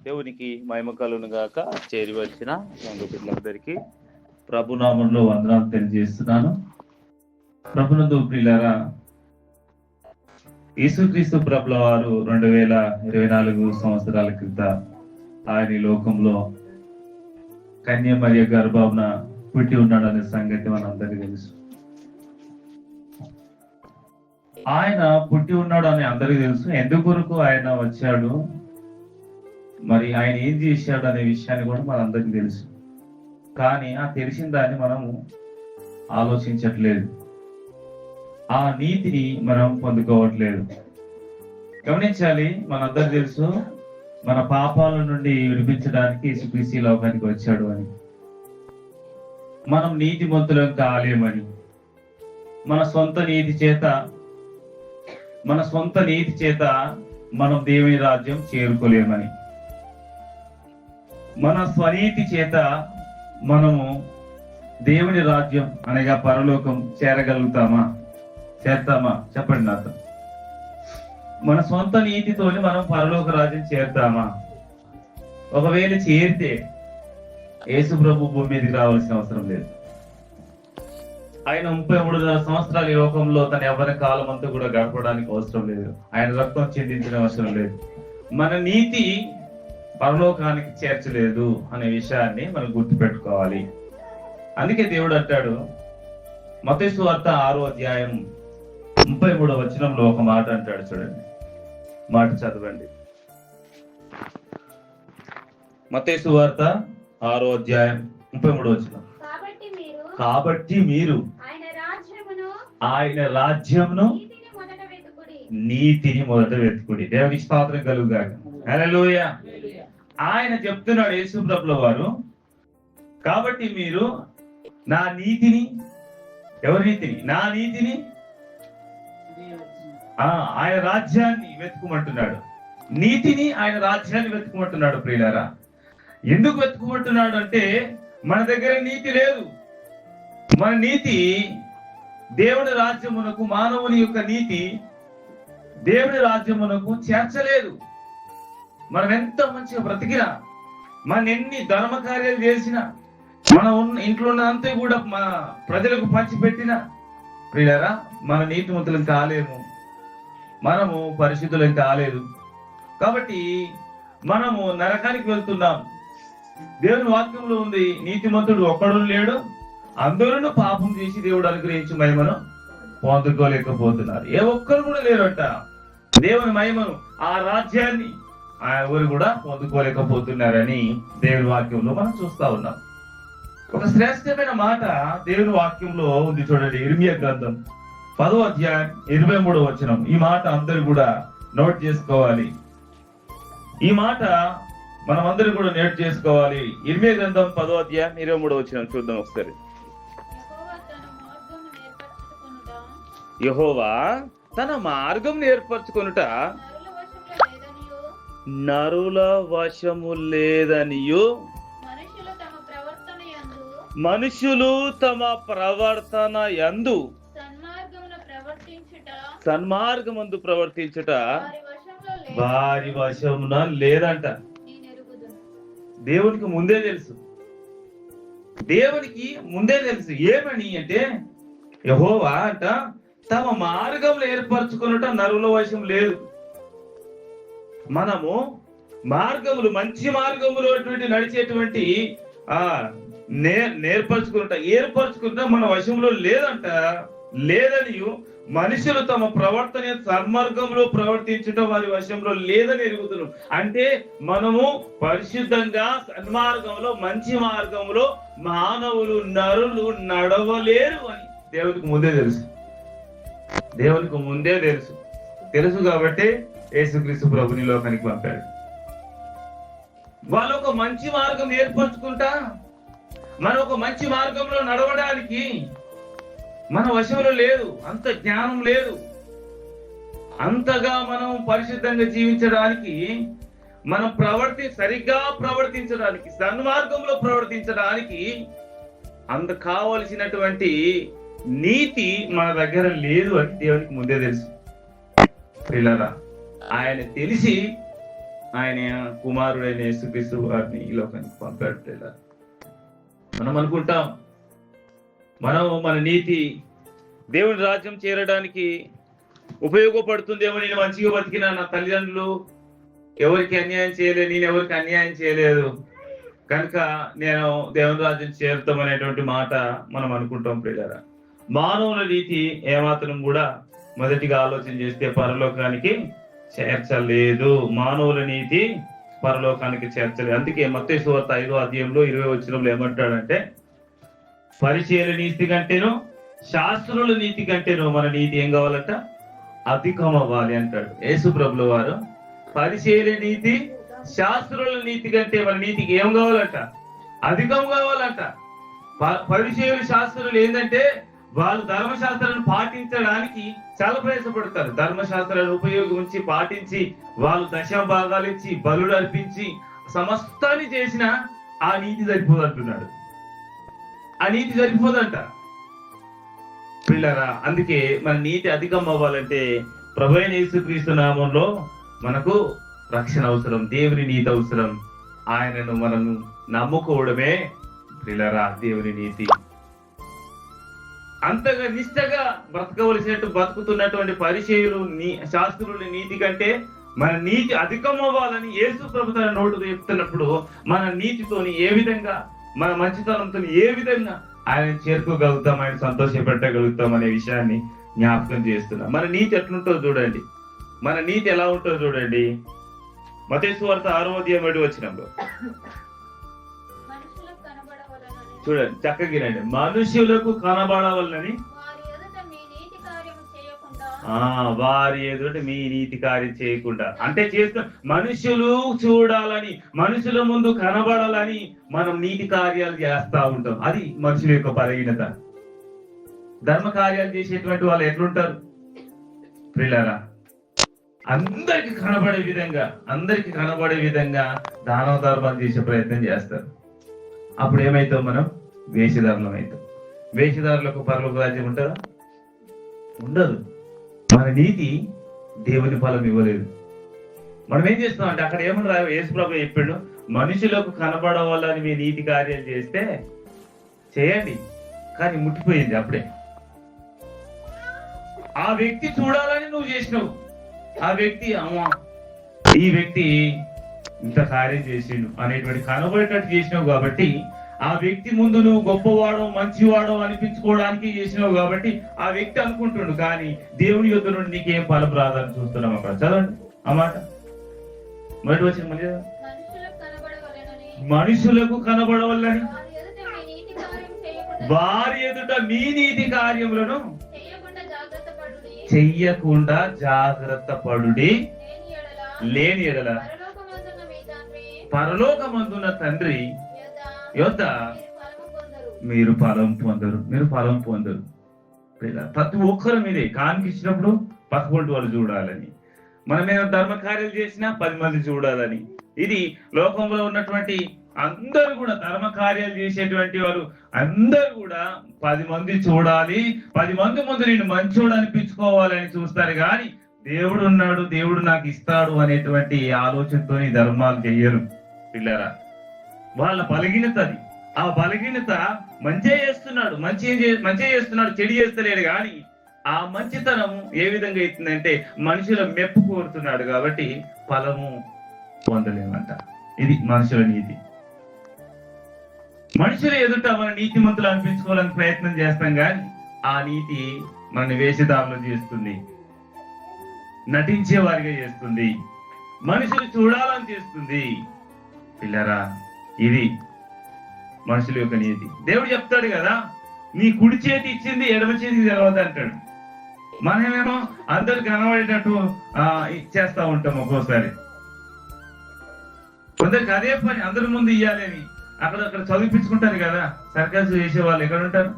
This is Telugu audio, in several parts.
దేవునికి మహిమ కలుగును గాక. చేరి వచ్చిన సంఘ బిడ్డలందరికీ ప్రభునామంలో వందనాలు తెలియజేస్తున్నాను. ప్రభునందు ప్రియులారా, యేసుక్రీస్తు ప్రభుల వారు 2024 సంవత్సరాల క్రితం ఆయన ఈ లోకంలో కన్య మరియ గర్భాన పుట్టి ఉన్నాడనే సంగతి మనందరికీ తెలుసు. ఆయన పుట్టి ఉన్నాడు అని అందరికీ తెలుసు. ఎందుకొరకు ఆయన వచ్చాడు, మరి ఆయన ఏం చేశాడు అనే విషయాన్ని కూడా మనందరికీ తెలుసు. కానీ ఆ తెలిసిన దాన్ని మనము ఆలోచించట్లేదు, ఆ నీతిని మనం పొందుకోవట్లేదు. గమనించాలి, మనందరికీ తెలుసు మన పాపాల నుండి విడిపించడానికి యేసుక్రీస్తు లోకానికి వచ్చాడు అని. మనం నీతిమంతులం కాలేమని, మన సొంత నీతి చేత మనం దేవుని రాజ్యం చేరుకోలేమని, మన స్వనీతి చేత మనము దేవుని రాజ్యం అనగా పరలోకం చేరతామా? చెప్పండి నాతో. మన సొంత నీతితోని మనం పరలోక రాజ్యం చేరుతామా? ఒకవేళ చేరితే యేసు ప్రభు భూమి మీదకి రావాల్సిన అవసరం లేదు. ఆయన 33 సంవత్సరాల ఈ లోకంలో తన ఎవరి కాలం అంతా కూడా గడపడానికి అవసరం లేదు. ఆయన రక్తం చెందించిన అవసరం లేదు. మన నీతి పరలోకానికి చేర్చలేదు అనే విషయాన్ని మనం గుర్తుపెట్టుకోవాలి. అందుకే దేవుడు అంటాడు, మత్తయి సువార్త 6వ అధ్యాయం 33వ వచనంలో ఒక మాట అంటాడు. చూడండి, మాట చదవండి. మత్తయి సువార్త 6వ అధ్యాయం 33వ వచనం. కాబట్టి మీరు ఆయన రాజ్యమును నీతిని మొదట వెతుకుడి. దేవునికి స్తోత్రం కలుగుగాక. హల్లెలూయా. ఆయన చెప్తున్నాడు యేసు ప్రభుల వారు, కాబట్టి మీరు నా నీతిని, ఎవరి నీతిని? నా నీతిని, ఆయన రాజ్యాన్ని వెతుకుమంటున్నాడు. నీతిని, ఆయన రాజ్యాన్ని వెతుకుమంటున్నాడు. ప్రియులారా, ఎందుకు వెతుకుమంటున్నాడు అంటే మన దగ్గర నీతి లేదు. మన నీతి దేవుని రాజ్యమునకు, మానవుని యొక్క నీతి దేవుని రాజ్యమునకు చేర్చలేదు. మనం ఎంత మంచిగా బ్రతికినా, మన ఎన్ని ధర్మ కార్యాలు చేసినా, మన ఇంట్లో ఉన్నదంతా కూడా మన ప్రజలకు పంచిపెట్టినా, ప్రియులారా, మన నీతిమంతులం కాలేము, మనము పరిశుద్ధులం కాలేదు. కాబట్టి మనము నరకానికి వెళ్తున్నాం. దేవుని వాక్యంలో ఉంది, నీతిమంతుడు ఒక్కడు లేడు, అందరూ పాపం చేసి దేవుడు అనుగ్రహించి మహిమను పొందుకోలేకపోతున్నారు. ఏ ఒక్కరు కూడా లేరట. దేవుని మహిమను, ఆ రాజ్యాన్ని ఎవరు కూడా పొందుకోలేకపోతున్నారని దేవుని వాక్యంలో మనం చూస్తా ఉన్నాం. ఒక శ్రేష్టమైన మాట దేవుని వాక్యంలో ఉంది. చూడండి, ఇర్మియా గ్రంథం 10వ అధ్యాయం 23వ వచనం. ఈ మాట అందరూ కూడా నోట్ చేసుకోవాలి. ఈ మాట మనం అందరూ కూడా నోట్ చేసుకోవాలి. ఇర్మియా గ్రంథం 10వ అధ్యాయం 23వ వచనం చూద్దాం ఒకసారి. యెహోవా తన మార్గం ఏర్పరచుకొనుట నరుల వశము లేదనియు, మనుషులు తమ ప్రవర్తన యందు సన్మార్గమందు ప్రవర్తించుట వారి వశమున లేదంట. దేవునికి ముందే తెలుసు. దేవునికి ముందే తెలుసు. ఏమని అంటే, యెహోవా అంట తమ మార్గంలో ఏర్పరచుకున్నట నరుల వశం లేదు. మనము మార్గములు, మంచి మార్గములు నడిచేటువంటి ఏర్పరచుకుంటా మన వశంలో లేదంట. లేదని మనుషులు తమ ప్రవర్తన సన్మార్గంలో ప్రవర్తించడం వారి వశంలో లేదని ఎరుగుతున్నాం. అంటే మనము పరిశుద్ధంగా సన్మార్గంలో, మంచి మార్గంలో మానవులు, నరులు నడవలేరు అని దేవునికి ముందే తెలుసు. దేవునికి ముందే తెలుసు కాబట్టి యేసుక్రీస్తు ప్రభుని లోకానికి పంపాడు. వాళ్ళు ఒక మంచి మార్గం ఏర్పరచుకుంటా, మనం ఒక మంచి మార్గంలో నడవడానికి మన వశంలో లేదు, అంత జ్ఞానం లేదు. అంతగా మనం పరిశుద్ధంగా జీవించడానికి, మనం సరిగ్గా ప్రవర్తించడానికి, సన్మార్గంలో ప్రవర్తించడానికి అంత కావలసినటువంటి నీతి మన దగ్గర లేదు అని దేవునికి ముందే తెలుసు. పిల్లరా, ఆయన తెలిసి ఆయన కుమారుడైన యేసుక్రీస్తు వారిని ఈ లోకానికి పంపాడు పిల్లలు. మనం అనుకుంటాం మన నీతి దేవుని రాజ్యం చేరడానికి ఉపయోగపడుతుందేమో, నేను మంచిగా బతికిన, నా తల్లిదండ్రులు ఎవరికి అన్యాయం చేయలేదు, నేను ఎవరికి అన్యాయం చేయలేదు కనుక నేను దేవుని రాజ్యం చేరుతాం అనేటువంటి మాట మనం అనుకుంటాం ప్రియులారా. మానవుల నీతి ఏమాత్రం కూడా మొదటిగా ఆలోచన చేస్తే పరలోకానికి చేర్చలేదు. మానవుల నీతి పరలోకానికి చేర్చలేదు. అందుకే మత్తయి సువార్త 5వ అధ్యాయంలో 20వ వచనంలో ఏమంటాడంటే, పరిచయుల నీతి కంటేనో శాస్త్రుల నీతి కంటేనో మన నీతి ఏం కావాలంట, అధికం అవ్వాలి అంటాడు యేసు ప్రభుల వారు. పరిచయుల నీతి శాస్త్రుల నీతి కంటే మన నీతికి ఏం కావాలంట, అధికం కావాలంట. పరిచయుల శాస్త్రులు ఏంటంటే వాళ్ళు ధర్మశాస్త్రాలను పాటించడానికి చాలా ప్రయాసపడతారు. ధర్మశాస్త్రాలను ఉపయోగించి పాటించి వాళ్ళు దశమ భాగాలు ఇచ్చి బలుడు అర్పించి సమస్తాన్ని చేసిన ఆ నీతి సరిపోదంటున్నాడు. ఆ నీతి సరిపోదంట పిల్లరా. అందుకే మన నీతి అధికం అవ్వాలంటే ప్రభువైన యేసుక్రీస్తు నామంలో మనకు రక్షణ అవసరం, దేవుని నీతి అవసరం. ఆయనను మనము నమ్ముకోవడమే పిల్లరా దేవుని నీతి. అంతగా నిష్టగా బ్రతకవలసినట్టు బతుకుతున్నటువంటి పరిచయులు శాస్త్రుల నీతి కంటే మన నీతి అధికం అవ్వాలని యేసు ప్రభు తన నోటు చెప్తున్నప్పుడు మన నీతితోని ఏ విధంగా, మన మంచితనంతో ఏ విధంగా ఆయన చేరుకోగలుగుతాం, ఆయన సంతోషపెట్టగలుగుతాం అనే విషయాన్ని జ్ఞాపకం చేస్తున్నాం. మన నీతి ఎట్లుంటుందో చూడండి, మన నీతి ఎలా ఉంటుందో చూడండి. మత్తయి సువార్త 6వ అధ్యాయం 7వ వచనంలో చూడండి, చక్కగినండి. మనుషులకు కనబడవలనని వారి ఎదుట మీ నీతి కార్యం చేయకుండా, అంటే చేస్తూ మనుషులు చూడాలని, మనుషుల ముందు కనబడాలని మనం నీతి కార్యాలు చేస్తా ఉంటాం. అది మనుషుల యొక్క బలహీనత. ధర్మ కార్యాలు చేసేటువంటి వాళ్ళు ఎట్లుంటారు ప్రియులారా, అందరికి కనబడే విధంగా దాన ధర్మాలు చేసే ప్రయత్నం చేస్తారు. అప్పుడు ఏమైతాం మనం, వేషధారులం అవుతాం. వేషధారులకు పరలోక రాజ్యం ఉంటుందా? ఉండదు. మన నీతి దేవుని ఫలం ఇవ్వలేదు. మనం ఏం చేస్తాం అంటే అక్కడ ఏమన్నా యేసు ప్రభు చెప్పాడు, మనుషులకు కనబడవాలని మీ నీతి కార్యాలు చేస్తే చేయండి, కానీ ముట్టిపోయింది అప్పుడే. ఆ వ్యక్తి చూడాలని నువ్వు చేసినావు, ఆ వ్యక్తి అమ్మా ఈ వ్యక్తి ఇంత కార్యం చేసిండు అనేటువంటి కనబడేటట్టు చేసినావు కాబట్టి, ఆ వ్యక్తి ముందు నువ్వు గొప్పవాడో మంచివాడో అనిపించుకోవడానికి చేసినావు కాబట్టి ఆ వ్యక్తి అనుకుంటుండు, కానీ దేవుని యొద్ద నుండి నీకేం ఫలం రాదని చూస్తున్నాం. అక్కడ చదవండి ఆ మాట, మొదటి వచ్చిన మళ్ళీ మనుషులకు కనబడవల్లని వారి ఎదుట మీ నీతి కార్యములను చెయ్యకుండా జాగ్రత్త పడుడి, లేని ఎడల పరలోకమందున్న తండ్రి యొద్ద మీరు ఫలం పొందరు. ప్రతి ఒక్కరు మీరే కానికిచ్చినప్పుడు పక్కపొంటి వాళ్ళు చూడాలని, మనమేమో ధర్మ కార్యాలు చేసినా 10 మంది చూడాలని. ఇది లోకంలో ఉన్నటువంటి అందరూ కూడా ధర్మ కార్యాలు చేసేటువంటి వారు అందరూ కూడా 10 మంది చూడాలి, 10 మంది ముందు నేను మంచోడు అనిపించుకోవాలని చూస్తారు. కానీ దేవుడు ఉన్నాడు, దేవుడు నాకు ఇస్తాడు అనేటువంటి ఆలోచనతో ధర్మాలు చెయ్యరు పిల్లరా. వాళ్ళ బలహీనత అది. ఆ బలహీనత మంచి చేస్తున్నాడు, చెడు చేస్తలేడు. కానీ ఆ మంచితనం ఏ విధంగా అవుతుందంటే మనుషుల మెప్పు కోరుతున్నాడు కాబట్టి ఫలము పొందలేమంట. ఇది మనుషుల నీతి. మనుషుల ఎదుట మన నీతిమంతులు అనిపించుకోవాలని ప్రయత్నం చేస్తాం, కానీ ఆ నీతి మన వేషధారులు చేస్తుంది, నటించే వారిగా చేస్తుంది, మనుషులు చూడాలని చేస్తుంది పిల్లరా. ఇది మనుషుల యొక్క నీతి. దేవుడు చెప్తాడు కదా, నీ కుడి చేతి ఇచ్చింది ఎడమ చేతికి తెలవద్దు అంటాడు. మనమేమో అందరు కనబడేటట్టు చేస్తా ఉంటాం. ఒక్కోసారి కొందరికి అదే పని అందరి ముందు ఇయ్యాలని అక్కడ చదివిపించుకుంటారు కదా. సర్కస్ చేసే వాళ్ళు ఎక్కడ ఉంటారు?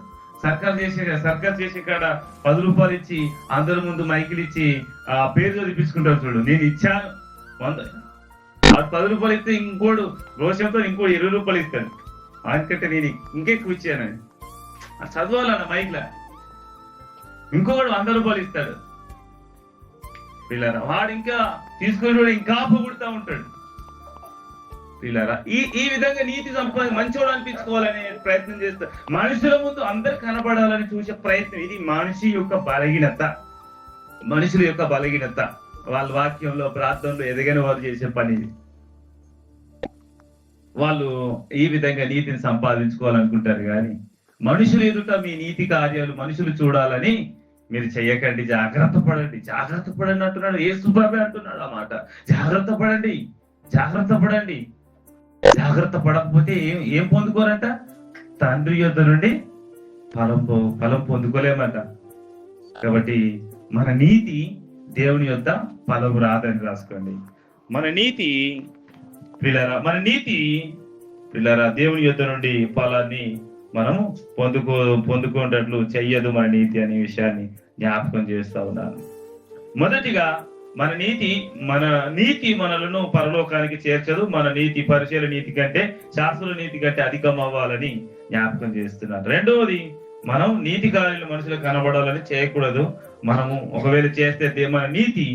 సర్కస్ చేసే కాడ 10 రూపాయలు ఇచ్చి అందరి ముందు మైకిలు ఇచ్చి ఆ పేరు చదివించుకుంటారు. చూడు, నేను ఇచ్చాను 10 రూపాయలు ఇస్తే ఇంకోడు రోషంతో ఇంకోటి 20 రూపాయలు ఇస్తాను, అందుకంటే నేను ఇంకెక్కువ ఇచ్చానని చదవాలన్న మైక్లా. ఇంకొకడు 100 రూపాయలు ఇస్తాడు పిల్లరా. వాడు ఇంకా తీసుకుని ఇంకా పొగుడుతూ ఉంటాడు. ప్రియులారా, ఈ విధంగా నీతి మంచోడు అనిపించుకోవాలనే ప్రయత్నం చేస్తారు. మనుషుల ముందు అందరు కనబడాలని చూసే ప్రయత్నం, ఇది మనిషి యొక్క బలహీనత. మనుషుల యొక్క బలహీనత. వాళ్ళ వాక్యంలో, ప్రార్థనలో ఎదగని వారు చేసే పని ఇది. వాళ్ళు ఈ విధంగా నీతిని సంపాదించుకోవాలనుకుంటారు, కానీ మనుషులు ఎదుట మీ నీతి కార్యాలు మనుషులు చూడాలని మీరు చెయ్యకండి. జాగ్రత్త పడండి, జాగ్రత్త పడండి అంటున్నాడు యేసుప్రభువే అంటున్నాడు ఆ మాట. జాగ్రత్త పడండి, జాగ్రత్త పడండి. జాగ్రత్త పడకపోతే ఏం పొందుకోరంట? తండ్రి యొద్ద నుండి ఫలం పొందుకోలేమంట. కాబట్టి మన నీతి దేవుని యొద్ద ఫలం రాదని రాసుకోండి. మన నీతి పిల్లరా దేవుని యొద్ద నుండి ఫలాన్ని మనము పొందుకునేటట్లు చెయ్యదు మన నీతి అనే విషయాన్ని జ్ఞాపకం చేస్తా ఉన్నాను. మొదటిగా మన నీతి మనలను పరలోకానికి చేర్చదు. మన నీతి పరిచయ నీతి కంటే, శాస్త్రుల నీతి కంటే అధికం అవ్వాలని జ్ఞాపకం చేస్తున్నాను. రెండవది, మనం నీతి కార్యాలు మనుషులకు కనబడాలని చేయకూడదు. మనము ఒకవేళ చేస్తే మన నీతి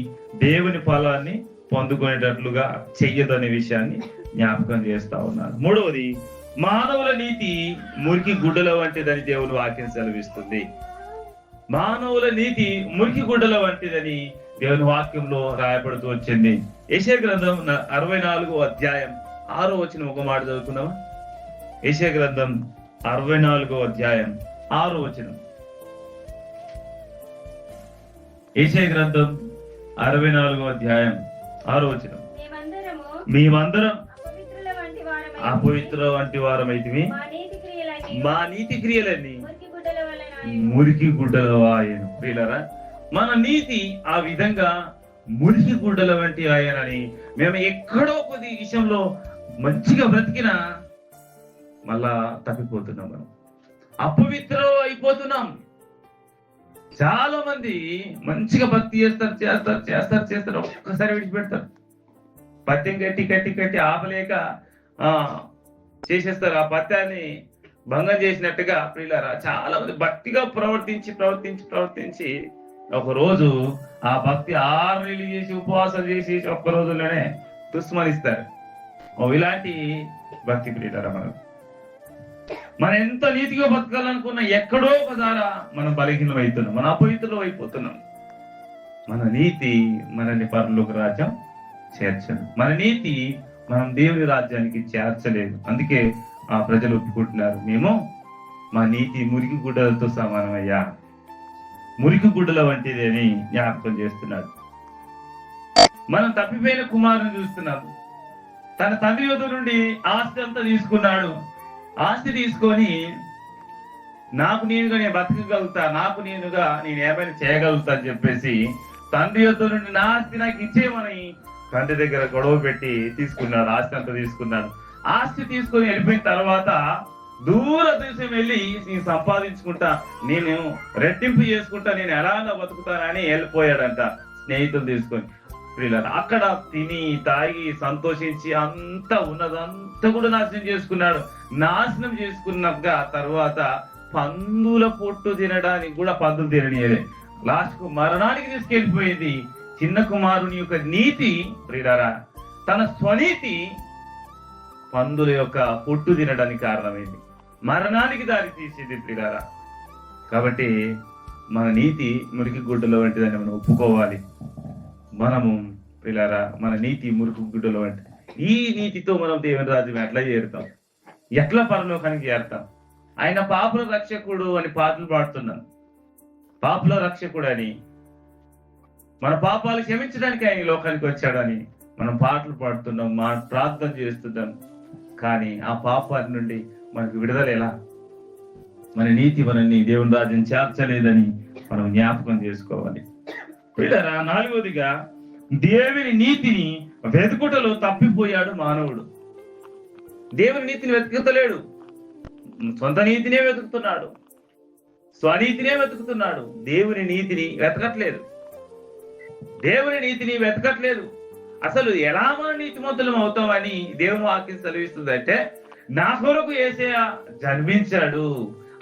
దేవుని ఫలాన్ని పొందుకునేటట్లుగా చెయ్యదనే విషయాన్ని జ్ఞాపకం చేస్తా ఉన్నాను. మూడవది, మానవుల నీతి మురికి గుడ్డల వంటిదని దేవుని వాక్యం సెలవిస్తుంది. మానవుల నీతి మురికి గుడ్డల వంటిదని దేవుని వాక్యంలో రాయబడుతూ వచ్చింది. యెషయా గ్రంథం 64వ అధ్యాయం 6వ వచనం ఒక మాట చదువుకుందామా? యెషయా గ్రంథం 64వ అధ్యాయం 6వ వచనం. యెషయా గ్రంథం 64వ అధ్యాయం 6వ వచనం. మేమందరం అపవిత్రుల వంటి వారమైతిమి, మా నీతి క్రియలన్నీ మురికి గుడ్డల వాయను. ప్రియులారా, మన నీతి ఆ విధంగా మురికి గుడ్డల వంటి ఆయనని మేము ఎక్కడో కొద్ది విషయంలో మంచిగా బ్రతికినా మళ్ళా తప్పిపోతున్నాం. మనం అపవిత్రం అయిపోతున్నాం. చాలా మంది మంచిగా భక్తి చేస్తారు, ఒక్కసారి విడిచిపెడతారు. పత్యం కట్టి ఆపలేక చేసేస్తారు. ఆ పత్యాన్ని భంగం చేసినట్టుగా ప్రియులారా, చాలా మంది భక్తిగా ప్రవర్తించి ఒక రోజు ఆ భక్తి 6 నెలలు చేసి ఉపవాసాలు చేసి ఒక్క రోజుల్లోనే దుస్మరిస్తారు. ఇలాంటి భక్తి ప్రియులారా, మనం ఎంత నీతిగా బతకాలనుకున్నా ఎక్కడో ఒకసారి మనం బలహీనం అవుతున్నాం, మన అపవిత్రులు అయిపోతున్నాం. మన నీతి మనల్ని పరలోక రాజ్యం చేర్చదు. మన నీతి మనం దేవుని రాజ్యానికి చేర్చలేదు. అందుకే ఆ ప్రజలు ఒప్పుకుంటున్నారు, మేము మా నీతి మురికి గుడ్డలతో సమానమయ్యా, మురికి గుడ్డల వంటిది అని జ్ఞాపకం చేస్తున్నాడు. మనం తప్పిపోయిన కుమారుని చూస్తున్నాము. తన తండ్రి యొద్ద నుండి ఆస్తి అంతా తీసుకున్నాడు. ఆస్తి తీసుకొని నాకు నేనుగా నేను బతకగలుగుతా, నేను ఏమైనా చేయగలుగుతా అని చెప్పేసి తండ్రి యొద్ద నుండి నా ఆస్తి నాకు ఇచ్చేయమని తండ్రి దగ్గర గొడవ పెట్టి తీసుకున్నాడు. ఆస్తి అంతా తీసుకున్నాడు. ఆస్తి తీసుకొని వెళ్ళిపోయిన తర్వాత దూర దేశం వెళ్ళి నేను సంపాదించుకుంటా, నేను రెట్టింపు చేసుకుంటా, నేను ఎలా బతుకుతానని వెళ్ళిపోయాడంట స్నేహితులు తీసుకొని. ప్రియులారా, అక్కడ తిని తాగి సంతోషించి అంతా ఉన్నదంతా కూడా నాశనం చేసుకున్నాడు. నాశనం చేసుకున్నాక తర్వాత పందుల పొట్టు తినడానికి కూడా పందులు తిననీయలే. లాస్ట్ కు మరణానికి తీసుకెళ్లిపోయింది. చిన్న కుమారుని యొక్క నీతి ప్రియులారా, తన స్వనీతి పందుల యొక్క పొట్టు తినడానికి కారణమైంది, మరణానికి దారి తీసింది ప్రియులారా. కాబట్టి మన నీతి మురికి గుడ్డల వంటిదని మనం ఒప్పుకోవాలి. మనము ప్రియులారా, మన నీతి మురికి గుడ్డల వంటి. ఈ నీతితో మనం దేవుని రాజ్యం ఎట్లా చేరుతాం, ఎట్లా పరలోకానికి చేరుతాం? ఆయన పాపుల రక్షకుడు అని పాటలు పాడుతున్నాం. పాపుల రక్షకుడు అని, మన పాపాలు క్షమించడానికి ఆయన లోకానికి వచ్చాడని మనం పాటలు పాడుతున్నాం, ప్రార్థన చేస్తున్నాం. కానీ ఆ పాపాల నుండి మనకు విడుదల ఎలా? మన నీతి మనల్ని దేవుని రాజ్యం చేర్చలేదని మనం జ్ఞాపకం చేసుకోవాలి. ప్రియులారా, 4వదిగా దేవుని నీతిని వెతుకుటలో తప్పిపోయాడు మానవుడు. దేవుని నీతిని వెతుకుతలేడు, సొంత నీతినే వెతుకుతున్నాడు, స్వనీతినే వెతుకుతున్నాడు. దేవుని నీతిని వెతకట్లేదు. అసలు ఎలా మనం నీతిమంతులం అవుతామని దేవుని వాక్యం సెలవిస్తుందంటే, నా కొరకు యేసయ్య జన్మించాడు,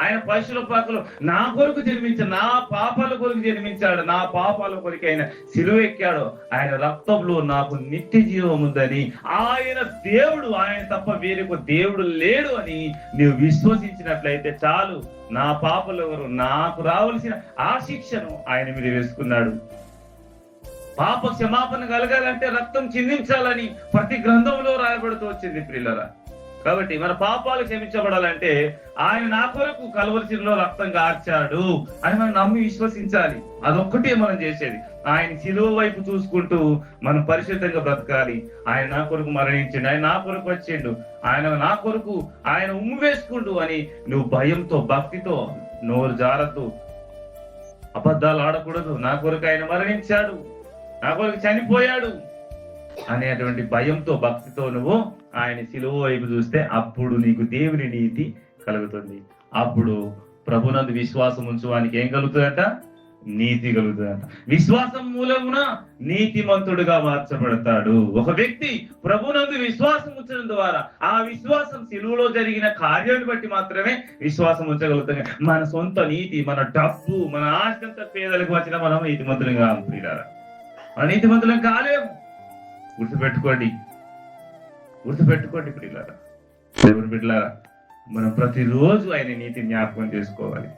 ఆయన పశువుల పాకలు నా కొరకు జన్మించాడు, నా పాపాల కొరకు జన్మించాడు, నా పాపాల కొరకు ఆయన సిలువ ఎక్కాడు, ఆయన రక్తంలో నాకు నిత్య జీవం ఉందని, ఆయన దేవుడు, ఆయన తప్ప వేరొక దేవుడు లేడు అని నీవు విశ్వసించినట్లయితే చాలు. నా పాపలు ఎవరు, నాకు రావాల్సిన ఆ శిక్షను ఆయన మీద వేసుకున్నాడు. పాప క్షమాపణ కలగాలంటే రక్తం చిందించాలని ప్రతి గ్రంథంలో రాయబడుతూ వచ్చింది ప్రియులారా. కాబట్టి మన పాపాలు క్షమించబడాలంటే ఆయన నా కొరకు కల్వరిశిలో రక్తం కార్చాడు అని మనం నమ్మి విశ్వసించాలి. అదొక్కటే మనం చేసేది. ఆయన శిలువ వైపు చూసుకుంటూ మనం పరిశుద్ధంగా బ్రతకాలి. ఆయన నా కొరకు మరణించిండు, ఆయన నా కొరకు వచ్చిండు, ఆయన నా కొరకు ఆయన ఉమ్ము వేసుకుండు అని నువ్వు భయంతో భక్తితో నోరు జారద్దు, అబద్ధాలు ఆడకూడదు. నా కొరకు ఆయన మరణించాడు, నా కొరకు చనిపోయాడు అనేటువంటి భయంతో భక్తితో నువ్వు ఆయన శిలువ వైపు చూస్తే అప్పుడు నీకు దేవుని నీతి కలుగుతుంది. అప్పుడు ప్రభునందు విశ్వాసం ఉంచువానికి ఏం కలుగుతుందంట? నీతి కలుగుతుందంట. విశ్వాసం మూలమున నీతిమంతుడుగా మార్చబడతాడు. ఒక వ్యక్తి ప్రభునందు విశ్వాసం ఉంచడం ద్వారా ఆ విశ్వాసం శిలువలో జరిగిన కార్యాన్ని బట్టి మాత్రమే విశ్వాసం ఉంచగలుగుతాం. మన సొంత నీతి, మన డబ్బు, మన ఆశంత పేదలకు వచ్చిన మనం నీతిమంతులుగా ప్రియులారా, మన నీతిమంతులం కాలేము. గుర్తుపెట్టుకోండి ప్రియులారా, దేవుని బిడ్డలారా, మనం ప్రతిరోజు ఆయన నీతి జ్ఞాపకం చేసుకోవాలి.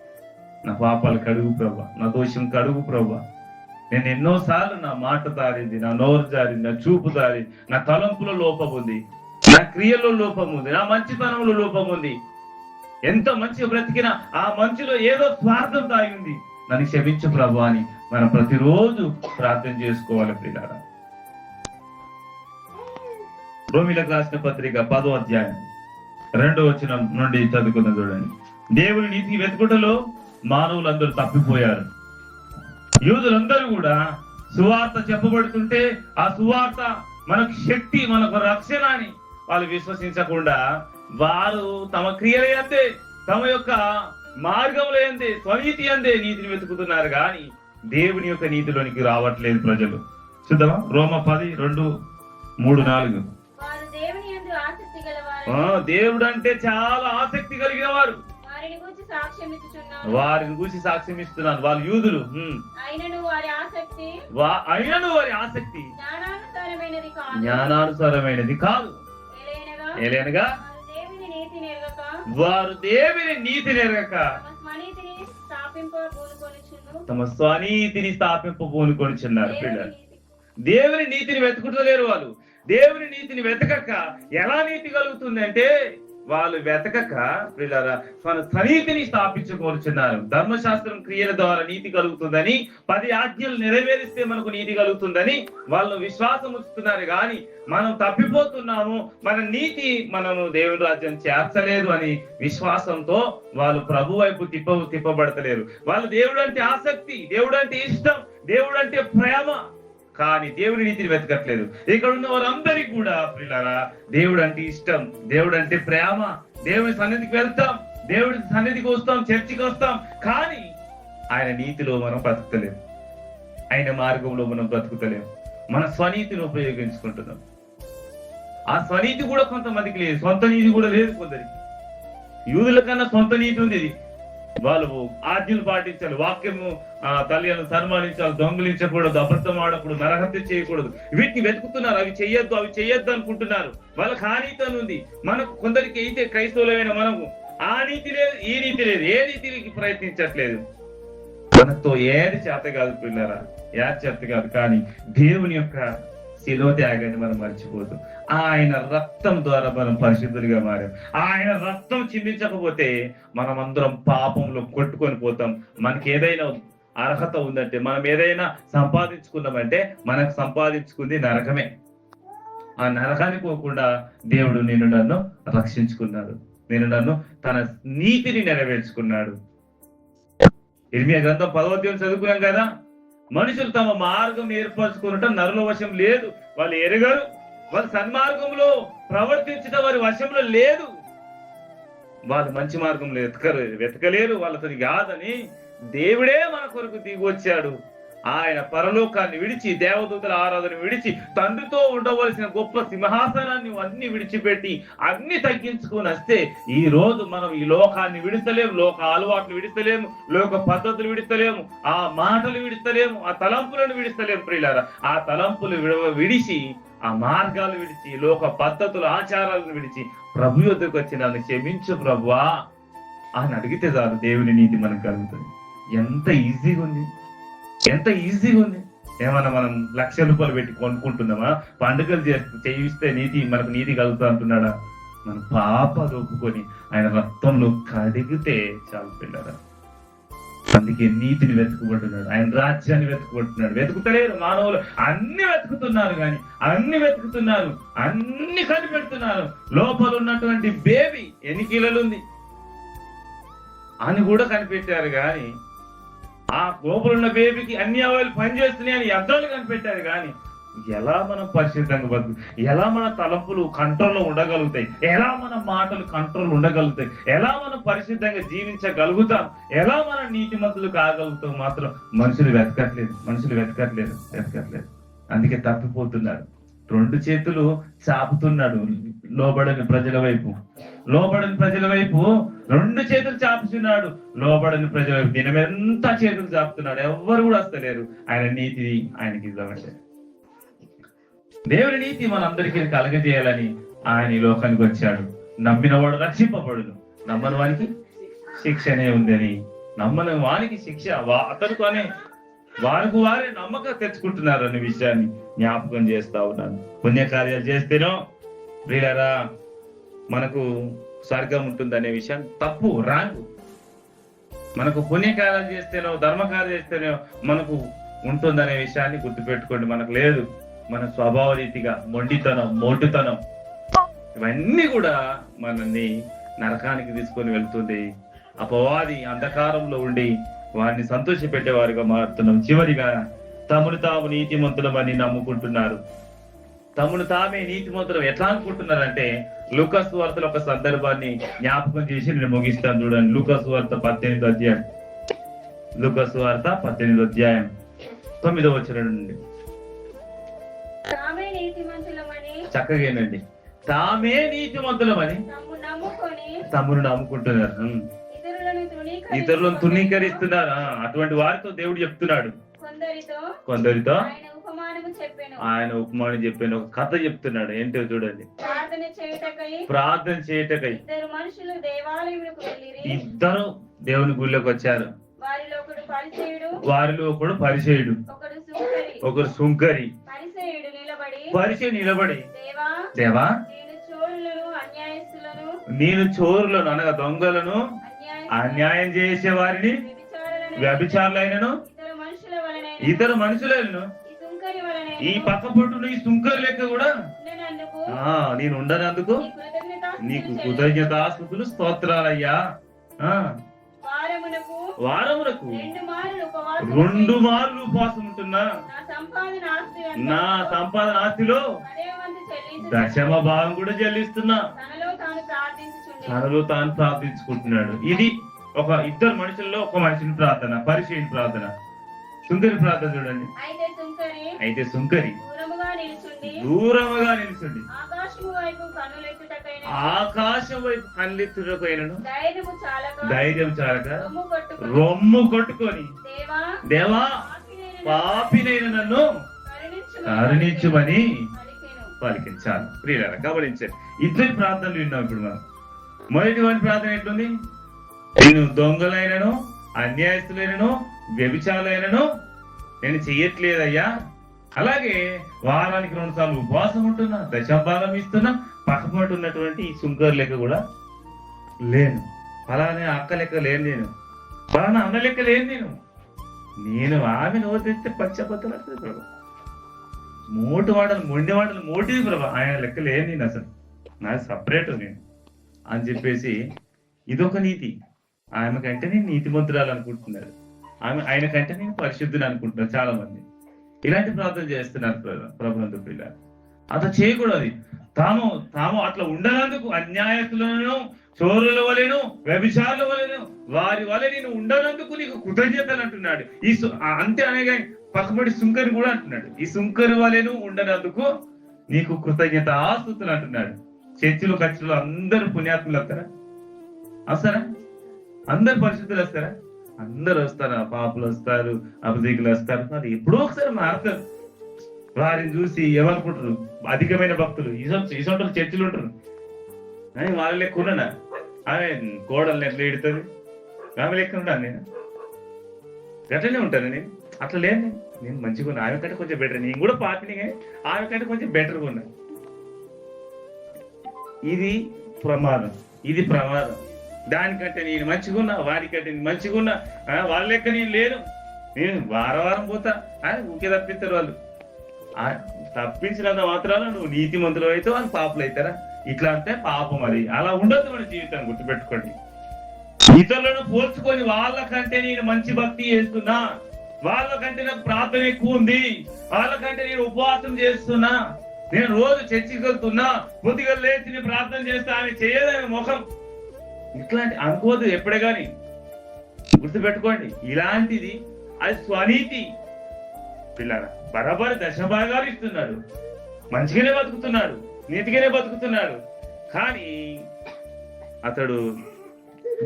నా పాపాలు కడుగు ప్రభా, నా దోషం కడుగు ప్రభా. నేను ఎన్నోసార్లు నా మాట దారింది, నా నోరు జారింది, నా చూపు దారింది, నా తలంపులో లోపం ఉంది, నా క్రియలో లోపం ఉంది, నా మంచితనంలో లోపం ఉంది. ఎంత మంచి బ్రతికినా ఆ మంచిలో ఏదో స్వార్థం దాగి ఉంది. నన్ను క్షమించు ప్రభా అని మనం ప్రతిరోజు ప్రార్థన చేసుకోవాలి ప్రియులారా. రోమిలకు రాసిన పత్రిక 10వ అధ్యాయం 2వ వచనం నుండి చదువుకున్న చూడండి. దేవుని నీతి వెతుకుటలో మానవులందరూ తప్పిపోయారు. యూదులందరూ కూడా సువార్త చెప్పబడుతుంటే ఆ సువార్త మనకు శక్తి, మనకు రక్షణ అని వాళ్ళు విశ్వసించకుండా వారు తమ క్రియల యందే, తమ యొక్క మార్గంలో యందే, స్వనీతి యందే నీతిని వెతుకుతున్నారు కానీ దేవుని యొక్క నీతిలోనికి రావట్లేదు ప్రజలు. చూద్దామా? రోమ 10:2-3-4. దేవుడు అంటే చాలా ఆసక్తి కలిగిన వారు, వారిని గురించి సాక్ష్యం ఇస్తున్నాను. వాళ్ళు యూదులు. అయినను వారి ఆసక్తి జ్ఞానానుసారమైనది కాదు. ఏలైనగా వారు దేవుని నీతి నెరగక తమ స్వనీతిని స్థాపింపబోనుకొనిచున్నారు. పిల్లలు దేవుని నీతిని వెతుకుతలేరు. వాళ్ళు దేవుని నీతిని వెతకక ఎలా నీతి కలుగుతుంది అంటే వాళ్ళు వెతకక పిల్లరా మన స్వనీతిని స్థాపించుకోరుచున్నారు. ధర్మశాస్త్రం క్రియల ద్వారా నీతి కలుగుతుందని, 10 ఆజ్ఞలు నెరవేరిస్తే మనకు నీతి కలుగుతుందని వాళ్ళు విశ్వాసం ఉంచుతున్నారు. కానీ మనం తప్పిపోతున్నాము, మన నీతి మనము దేవుని రాజ్యం చేర్చలేదు అని విశ్వాసంతో వాళ్ళు ప్రభు వైపు తిప్పబడతలేరు. వాళ్ళు దేవుడు అంటే ఆసక్తి, దేవుడు అంటే ఇష్టం, దేవుడు అంటే ప్రేమ, కానీ దేవుని నీతిని వెతకట్లేదు. ఇక్కడ ఉన్న వారందరికీ కూడా పిల్లరా దేవుడు అంటే ఇష్టం, దేవుడు అంటే ప్రేమ, దేవుని సన్నిధికి వెళ్తాం, దేవుడి సన్నిధికి వస్తాం, చర్చికి వస్తాం, కానీ ఆయన నీతిలో మనం బ్రతుకుతలేము, ఆయన మార్గంలో మనం బ్రతుకుతలేము. మన స్వనీతిని ఉపయోగించుకుంటున్నాం. ఆ స్వనీతి కూడా కొంతమందికి లేదు, సొంత నీతి కూడా లేదు కొందరికి. యూదుల కన్నా సొంత నీతి ఉంది. వాళ్ళు ఆజ్ఞలు పాటించాలి, వాక్యము తల్లిదండ్రులను సన్మానించాలి, దొంగిలించకూడదు, అబద్ధం ఆడకూడదు, నరహత్య చేయకూడదు. వీటిని వెతుకుతున్నారు. అవి చెయ్యొద్దు అనుకుంటున్నారు. వాళ్ళకి ఆ నీతి ఉంది. మనకు కొందరికి అయితే క్రైస్తవులమైన మనకు ఆ నీతి లేదు, ఈ నీతి లేదు, ఏ నీతికి ప్రయత్నించట్లేదు. మనతో ఏది చేత కాదు పిల్లరా, ఏది చేత కాదు. కానీ దేవుని యొక్క శిలువ త్యాగాన్ని మనం మర్చిపోతాం. ఆయన రక్తం ద్వారా మనం పరిశుద్ధులుగా మారాం. ఆయన రక్తం చిందించకపోతే మనం అందరం పాపంలో కొట్టుకొని పోతాం. మనకి ఏదైనా అర్హత ఉందంటే, మనం ఏదైనా సంపాదించుకున్నామంటే మనకు సంపాదించుకుంది నరకమే. ఆ నరకానికి పోకుండా దేవుడు నన్ను రక్షించుకున్నాడు, నన్ను తన నీతిని నెరవేర్చుకున్నాడు. ఇర్మియా గ్రంథం 10వ అధ్యాయం చదువుకున్నాం కదా. మనుషులు తమ మార్గం ఏర్పరచుకున్నట్టు నరుల వశం లేదు. వాళ్ళు ఎరగరు, వాళ్ళు సన్మార్గంలో ప్రవర్తించడం వారి వశంలో లేదు. వాళ్ళు మంచి మార్గంలో వెతకలేరు, వాళ్ళతో కాదని దేవుడే మన కొరకు దిగి వచ్చాడు. ఆయన పరలోకాన్ని విడిచి, దేవదూతల ఆరాధన విడిచి, తండ్రితో ఉండవలసిన గొప్ప సింహాసనాన్ని అన్ని విడిచిపెట్టి అన్ని తగ్గించుకొని వస్తే ఈ రోజు మనం ఈ లోకాన్ని విడిస్తలేము, లోక అలవాట్లు విడిస్తలేము, లోక పద్ధతులు విడిస్తలేము, ఆ మాటలు విడిస్తలేము, ఆ తలంపులను విడిస్తలేము ప్రియులారా. ఆ తలంపులు విడిచి, ఆ మార్గాలు విడిచి, లోక పద్ధతులు ఆచారాలను విడిచి ప్రభు యొద్దకు వచ్చి నన్ను క్షమించు ప్రభువా అని అడిగితే చాలు దేవుని నీతి మనకు కలుగుతుంది. ఎంత ఈజీగా ఉంది, ఎంత ఈజీగా ఉంది. ఏమన్నా మనం ₹1,00,000 పెట్టి కొనుక్కుంటున్నామా? పండుగలు చేయిస్తే మనకు నీతి కలుగుతా అంటున్నాడా? మన పాపాలు ఒప్పుకొని ఆయన రక్తంలో కడిగితే చాలు పిల్లరా. అందుకే నీతిని వెతుకుబడుతున్నాడు, ఆయన రాజ్యాన్ని వెతుకుబడుతున్నాడు. వెతుకుతలేరు మానవులు, అన్ని వెతుకుతున్నారు, కానీ అన్ని వెతుకుతున్నారు, అన్ని కనిపెడుతున్నారు. లోపల ఉన్నటువంటి బేబీ ఎన్ని కిలోలు ఉంది అని కూడా కనిపెట్టారు, కానీ ఆ లోపలున్న బేబీకి అన్ని అవయవాలు పనిచేస్తున్నాయి అని అర్థాలు కనిపెట్టారు. కానీ ఎలా మనం పరిశుద్ధంగా బతుకు, ఎలా మన తలంపులు కంట్రోల్లో ఉండగలుగుతాయి, ఎలా మన మాటలు కంట్రోల్ ఉండగలుగుతాయి, ఎలా మనం పరిశుద్ధంగా జీవించగలుగుతాం, ఎలా మనం నీతిమంతులు కాగలుగుతాం మాత్రం మనుషులు వెతకట్లేదు. అందుకే తప్పిపోతున్నారు. 2 చేతులు చాపుతున్నాడు లోబడని ప్రజల వైపు 2 చేతులు చాపుతున్నాడు లోబడని ప్రజల వైపు. దినమెంతా చేతులు చాపుతున్నాడు, ఎవ్వరు కూడా వస్తలేరు ఆయన నీతి ఆయనకి ఇద్దామంటే. దేవుని నీతి మనందరికీ కలగజేయాలని ఆయన ఈ లోకానికి వచ్చాడు. నమ్మిన వాడు రక్షింపబడును, నమ్మని వానికి శిక్షనే ఉందని. నమ్మని వానికి శిక్ష అతనుతోనే వారికి వారే నమ్మకం తెచ్చుకుంటున్నారు అనే విషయాన్ని జ్ఞాపకం చేస్తా ఉన్నాను. పుణ్యకార్యాలు చేస్తేనో ప్రియులారా మనకు స్వర్గం ఉంటుంది అనే విషయం తప్పు, రాంగు. మనకు పుణ్యకార్యాలు చేస్తేనో ధర్మకార్యాలు చేస్తేనో మనకు ఉంటుందనే విషయాన్ని గుర్తుపెట్టుకోండి. మనకు లేదు. మన స్వభావ రీతిగా మొండితనం ఇవన్నీ కూడా మనల్ని నరకానికి తీసుకొని వెళ్తుంది. అపవాది అంధకారంలో ఉండి వారిని సంతోష పెట్టేవారుగా మారుతున్నాం. చివరిగా తమను తాము నీతిమంతులమని నమ్ముకుంటున్నారు. తమను తామే నీతిమంతులం ఎట్లా అనుకుంటున్నారంటే లూకా సువార్తలో ఒక సందర్భాన్ని జ్ఞాపకం చేసి నేను ముగిస్తాను చూడండి. లూకా సువార్త 18వ అధ్యాయం, లూకా సువార్త 18వ అధ్యాయం 9వ వచనం నుండి చక్కగానండి. తామే నీతిమంతులమని తమను నమ్ముకుంటున్నారు, ఇతరులను తృణీకరిస్తున్నారు. అటువంటి వారితో దేవుడు చెప్తున్నాడు. కొందరితో ఆయన ఉపమానం చెప్పాను, ఒక కథ చెప్తున్నాడు. ఏంటో చూడండి. ప్రార్థన చేయటకై ఇద్దరు దేవుని గుళ్ళకి వచ్చారు. వారిలో ఒకడు పరిచయుడు, ఒకరు సుంకరి. పరిచయుడు నిలబడి, దేవా నేను చోరులను అనగా దొంగలను, అన్యాయం చేసే వారిని, వ్యభిచారులైనను, ఇతర మనుషులను, ఈ పక్క పొట్టును ఈ సుంకరి లెక్క కూడా నేను ఉండనందుకు నీకు కృతజ్ఞతాస్తుతులు, స్తోత్రాలయ్యా. వారమునకు 2 మార్లు ఉపవాసం ఉంటున్నా, నా సంపాదన ఆస్తిలో 10వ భాగం కూడా చెల్లిస్తున్నా. తనలో తాను ప్రార్థించుకుంటున్నాడు. ఇది ఒక ఇద్దరు మనుషుల్లో ఒక మనిషిని ప్రార్థన, పరిచయం ప్రార్థన. సుంకరి ప్రార్థన చూడండి. అయితే సుంకరి దూరముగా నిలుచుండి ఆకాశం వైపు కళ్ళెత్తుటకైనను ధైర్యం చాలక రొమ్ము కొట్టుకొని, దేవా పాపినైన నన్ను కరుణించుమని పలికించాలి. ప్రియులారా గమనించండి, ఇద్దరి ప్రార్థనలు విన్నాం ఇప్పుడు మనం. మొదటి వారి ప్రార్థన ఎట్లుంది? నేను దొంగలైనను, అన్యాయస్తులైనను, వ్యభిచారులైనను నేను చెయ్యట్లేదయ్యా. అలాగే వారానికి 2 సార్లు ఉపవాసం ఉంటున్నా, దశభాగం ఇస్తున్నా, పక్కపట్టు ఉన్నటువంటి ఈ సుంకర్ లెక్క కూడా లేను, అలానే అక్క లెక్క లేను, నేను పలానా అన్న లెక్క లేను. నేను ఆమె నోరు తెస్తే పచ్చబద్దలు ప్రభా, మొండి మాటలు మోటివి ప్రభా, ఆయన లెక్క లేను నేను, అసలు నాకు సపరేట్ నేను అని చెప్పేసి ఇదొక నీతి. ఆమె కంటే నేను నీతిమంతురాలు అనుకుంటున్నారు, ఆయన కంటే నేను పరిశుద్ధుని అనుకుంటున్నారు చాలా మంది. ఇలాంటి ప్రార్థన చేస్తున్నారు ప్రభునందు పిల్లలు. అట్లా చేయకూడదు. తాము అట్లా ఉండనందుకు అన్యాయస్తులను, చోరుల వలెను, వ్యభిచారుల వలెను, వారి వల్ల నేను ఉండనందుకు నీకు కృతజ్ఞతలు అంటున్నాడు. అంతే అనగా పక్కబడి సుంకరి కూడా అంటున్నాడు, ఈ సుంకరి వలెను ఉండనందుకు నీకు కృతజ్ఞత ఆస్తుతులు అంటున్నాడు. చర్చిలో ఖర్చులు అందరూ పుణ్యాత్ములు వస్తారా? వస్తారా? అందరు పరిశుద్ధులు వస్తారా? అందరు వస్తారా? పాపులు వస్తారు, అభిదికులు వస్తారు. అది ఎప్పుడో ఒకసారి మారుతారు. వారిని చూసి ఏమనుకుంటారు? అధికమైన భక్తులు ఇసొంటలు చర్చిలు ఉంటారు అని వాళ్ళ లెక్క ఉన్నాడా? ఆమె కోడల్ని ఎట్లా ఎడుతుంది, ఆమె లెక్క ఉంటాను నేను, గట్లనే ఉంటాను నేను. అట్లా లేదు, నేను మంచిగా ఉన్నా, ఆమె కంటే కొంచెం బెటర్. నేను కూడా పాపిని కానీ ఆమె కంటే కొంచెం బెటర్గా ఉన్నా. ఇది ప్రమాదం, ఇది ప్రమాదం. దానికంటే నేను మంచిగా ఉన్నా, వారికంటే నేను మంచిగా ఉన్నా, వాళ్ళ లెక్క నేను లేను, నేను వారం పోతా అని ఊకే తప్పిస్తారు వాళ్ళు. తప్పించినంత మాత్రాన నువ్వు నీతిమంతులు అయితే వాళ్ళు పాపులు అవుతారా? ఇట్లా అంటే పాపం. అది అలా ఉండదు మన జీవితాన్ని, గుర్తుపెట్టుకోండి. ఇతరులను పోల్చుకొని వాళ్ళకంటే నేను మంచి భక్తి చేస్తున్నా, వాళ్ళకంటే నాకు ప్రార్థన ఎక్కువ ఉంది, వాళ్ళకంటే నేను ఉపవాసం చేస్తున్నా, నేను రోజు చర్చికి వెళ్తున్నా, పొద్దుగా లేచి నేను ప్రార్థన చేస్తా అని చేయదని ముఖం ఇట్లాంటి అనుకోవద్దు ఎప్పుడే గాని, గుర్తుపెట్టుకోండి. ఇలాంటిది అది స్వనీతి. పిల్లల బరాబరి దశభాగాలు ఇస్తున్నాడు, మంచిగానే బతుకుతున్నాడు, నీతిగానే బతుకుతున్నాడు, కానీ అతడు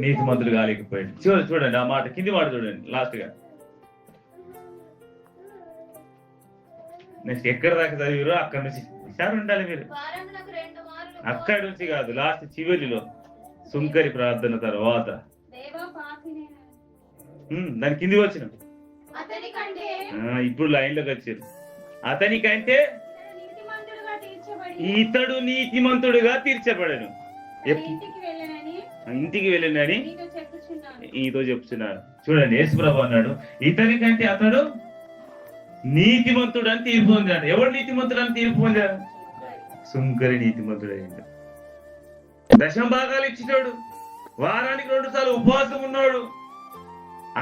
నీతిమంతుడు కాలేకపోయాడు. చూడండి ఆ మాట, కింది మాట చూడండి లాస్ట్ గా. నెక్స్ట్ ఎక్కడ దాకా చదివారో అక్కడ నుంచి సార్ ఉండాలి మీరు. అక్కడి నుంచి కాదు, లాస్ట్ చివరిలో సుంకరి ప్రార్థన తర్వాత దాని కింది వచ్చిన ఇప్పుడు లైన్లోకి వచ్చారు. అతనికంటే ఇతడు నీతిమంతుడుగా తీర్చబడను, ఇంటికి వెళ్ళనని ఈతో చెప్తున్నాడు. చూడండి యేసుప్రభు అన్నాడు ఇతనికంటే అతడు నీతిమంతుడు అని తీర్పు పొందాడు. ఎవడు నీతిమంతుడు అని తీర్పు పొందాడు? సుంకరి నీతిమంతుడు అయ్యాడు. దశమ భాగాలు ఇచ్చినాడు, వారానికి 2 సార్లు ఉపవాసం ఉన్నాడు,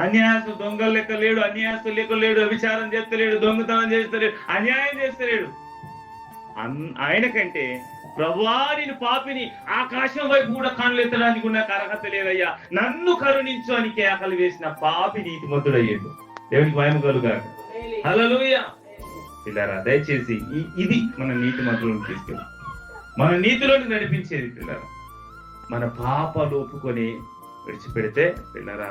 అన్యాయస్తు దొంగలు లెక్క లేడు, అన్యాయస్తు లెక్క లేడు, వ్యభిచారం చేస్తలేడు, దొంగతనం చేస్తలేడు, అన్యాయం చేస్తలేడు. ఆయనకంటే ప్రభువా నేను పాపిని, ఆకాశం వైపు కూడా కనులెత్తడానికి ఉన్న అర్హత లేదయ్యా, నన్ను కరుణించు అని కేకలు వేసిన పాపి నీతిమంతుడు అయ్యాడు. దేవునికి మహిమ కలుగాక. హల్లెలూయా. పిల్లరా దయచేసి ఇది మన నీతిమంతులను తీసుకెళ్ళి మన నీతిలోని నడిపించేది. పిల్లరా మన పాపాలు ఒప్పుకొని విడిచిపెడితే పిల్లరా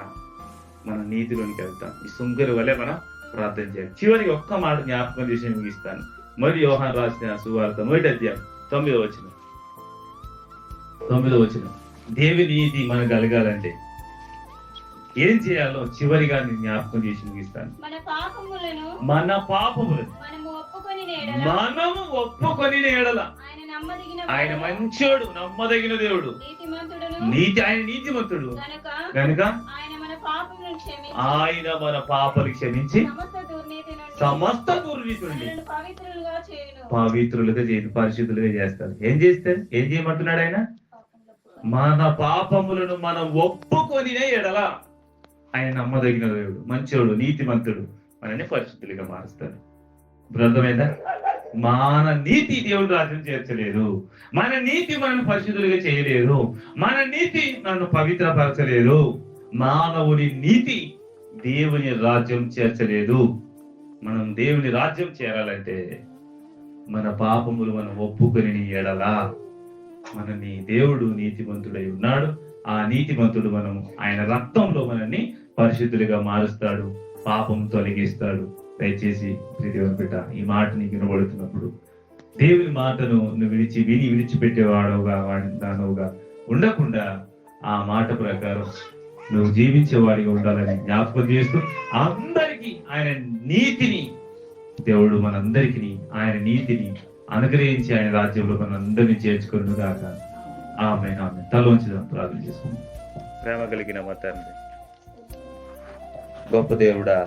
మన నీతిలోనికి వెళ్తాం. ఈ సుంకరి వల్లే మనం ప్రార్థన చేయాలి. చివరికి ఒక్క మాట జ్ఞాపకం చేసి ముగిస్తాను. మరి యోహాను రాసిన సువార్త 1వ అధ్యాయం 9వ వచనం. దేవుని నీతి మనకు కలగాలంటే ఏం చేయాలో చివరిగా నేను జ్ఞాపకం చేసి ముగిస్తాను. మన పాపములను మనము ఒప్పుకొని ఎడల ఆయన మంచోడు, నమ్మదగిన దేవుడు, ఆయన నీతిమంతుడు కనుక ఆయన మన పాపలు క్షమించి సమస్త దుర్నీతి నుండి పవిత్రులుగా చేసి పరిశుద్ధులుగా చేస్తారు. ఏం చేస్తారు? ఏం చేయమంటున్నాడు ఆయన? మన పాపములను మనం ఒప్పుకొని ఎడల ఆయన నమ్మదగిన దేవుడు, మంచోడు, నీతిమంతుడు, మనల్ని పరిశుద్ధులుగా మారుస్తాడు. అర్థమైందా? మన నీతి దేవుడు రాజ్యం చేర్చలేదు, మన నీతి మనల్ని పరిశుద్ధులుగా చేయలేదు, మన నీతి నన్ను పవిత్రపరచలేదు, మానవుని నీతి దేవుని రాజ్యం చేర్చలేదు. మనం దేవుని రాజ్యం చేరాలంటే మన పాపములు మనం ఒప్పుకొని ఎడలా మనని దేవుడు నీతిమంతుడై ఉన్నాడు. ఆ నీతిమంతుడు మనం ఆయన రక్తంలో మనల్ని పరిశుద్ధులుగా మారుస్తాడు, పాపం తొలగిస్తాడు. దయచేసి దేవుని బిడ్డ ఈ మాట నీకు వినబడుతున్నప్పుడు దేవుని మాటను నువ్వు విడిచిపెట్టేవాడవుగా దానవుగా ఉండకుండా ఆ మాట ప్రకారం నువ్వు జీవించేవాడిగా ఉండాలని జ్ఞాపకం చేస్తూ అందరికీ ఆయన నీతిని దేవుడు మనందరికీ ఆయన నీతిని అనుగ్రహించి ఆయన రాజ్యంలో మనందరినీ చేర్చుకుని దాక ఆమేన్. ఆమేన్. తలోంచి ప్రార్థన చేసుకుందాం. ప్రేమ కలిగిన మా తండ్రి, గొప్ప దేవుడా,